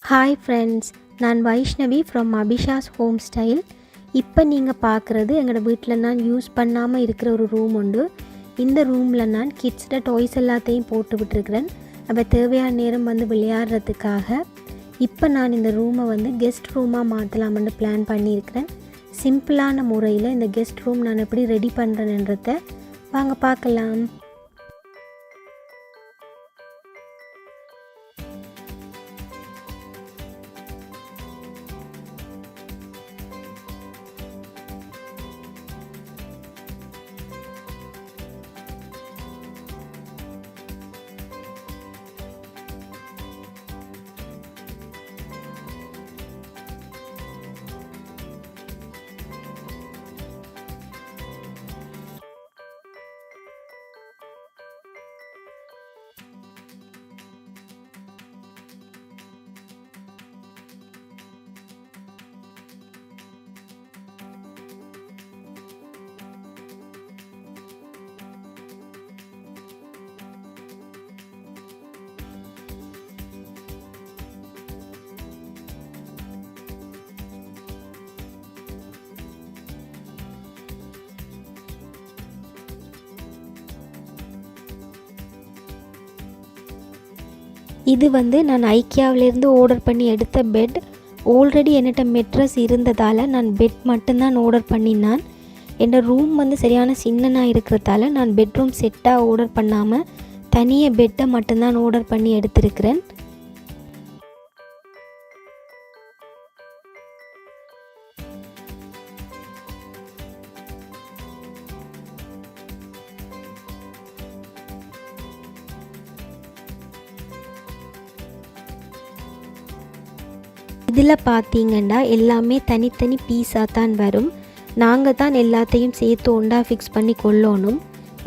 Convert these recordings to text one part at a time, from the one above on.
Hi friends, நான் Vaishnavi from அபிஷாஸ் home style. இப்போ நீங்கள் பார்க்குறது எங்களோட வீட்டில் நான் யூஸ் பண்ணாமல் இருக்கிற ஒரு ரூம் உண்டு. இந்த ரூமில் நான் கிட்ஸோட டாய்ஸ் எல்லாத்தையும் போட்டு விட்டுருக்கிறேன். அப்போ தேவையான நேரம் விளையாடுறதுக்காக. இப்போ நான் இந்த ரூமை கெஸ்ட் ரூமாக மாற்றலாம்னு பிளான் பண்ணியிருக்கிறேன். சிம்பிளான முறையில் இந்த கெஸ்ட் ரூம் நான் எப்படி ரெடி பண்ணுறேன்றதை வாங்க பார்க்கலாம். இது நான் ஐக்கியாவிலேருந்து ஆர்டர் பண்ணி எடுத்த பெட். ஆல்ரெடி என்னட்ட மெட்ரஸ் இருந்ததால் நான் பெட் மட்டும்தான் ஆர்டர் பண்ணினான். என் ரூம் சரியான சின்னனாக இருக்கிறதால நான் பெட்ரூம் செட்டாக ஆர்டர் பண்ணாமல் தனியாக பெட்டை மட்டும்தான் ஆர்டர் பண்ணி எடுத்திருக்கிறேன். இதில் பார்த்தீங்கன்னா எல்லாமே தனித்தனி பீஸாக தான் வரும். நாங்கள் தான் எல்லாத்தையும் சேர்த்து ஒன்றா ஃபிக்ஸ் பண்ணி கொள்ளணும்.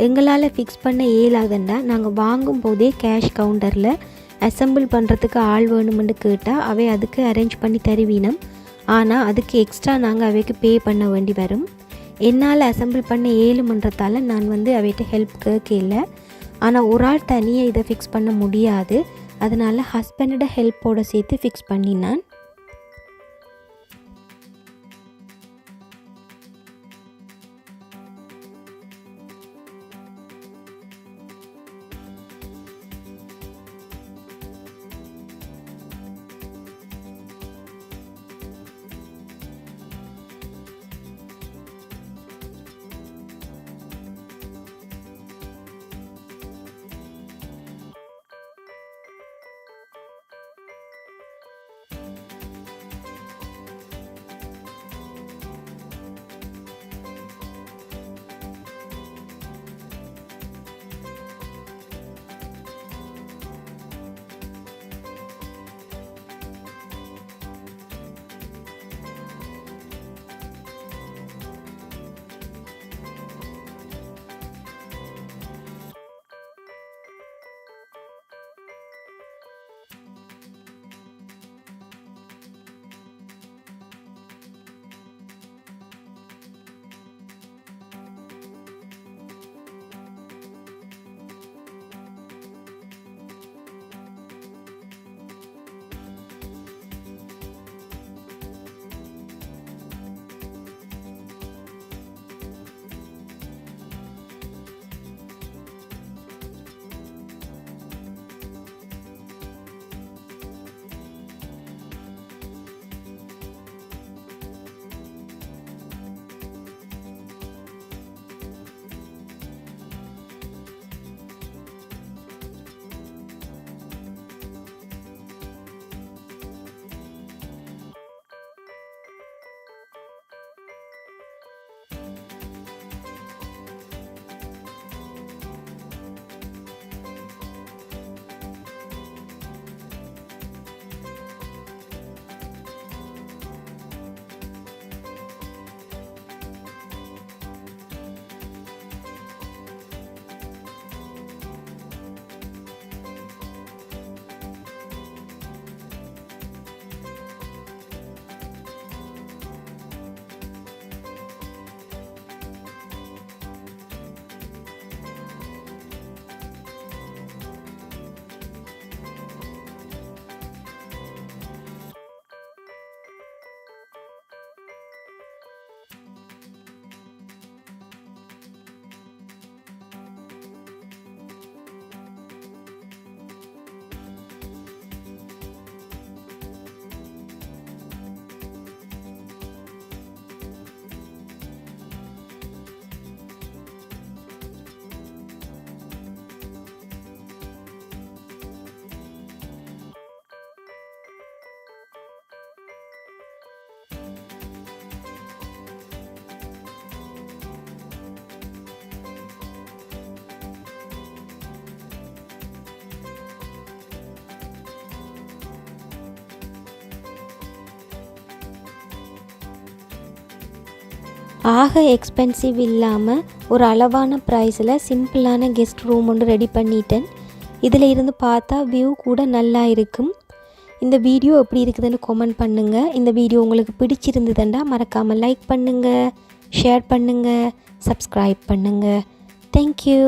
எங்களால் ஃபிக்ஸ் பண்ண இயலாதுண்டா நாங்கள் வாங்கும் போதே கேஷ் கவுண்டரில் அசம்பிள் பண்ணுறதுக்கு ஆள் வேணுமென்று கேட்டால் அவை அதுக்கு அரேஞ்ச் பண்ணி தருவீனம். ஆனால் அதுக்கு எக்ஸ்ட்ரா நாங்கள் அவைக்கு பே பண்ண வேண்டி வரும். என்னால் அசம்பிள் பண்ண இயலுமன்றதால நான் அவைகிட்ட ஹெல்ப் கேட்கல. ஆனால் ஒரு ஆள் தனியாக இதை ஃபிக்ஸ் பண்ண முடியாது. அதனால் ஹஸ்பண்டோட ஹெல்ப்போடு சேர்த்து ஃபிக்ஸ் பண்ணினான். ஆக எக்ஸ்பென்சிவ் இல்லாமல் ஒரு அளவான ப்ரைஸில் சிம்பிளான கெஸ்ட் ரூம் ஒன்று ரெடி பண்ணிட்டேன். இதில் இருந்து பார்த்தா வியூ கூட நல்லா இருக்கும். இந்த வீடியோ எப்படி இருக்குதுன்னு கமெண்ட் பண்ணுங்கள். இந்த வீடியோ உங்களுக்கு பிடிச்சிருந்ததுண்டா மறக்காமல் லைக் பண்ணுங்கள், ஷேர் பண்ணுங்கள், சப்ஸ்கிரைப் பண்ணுங்கள். தேங்க்யூ.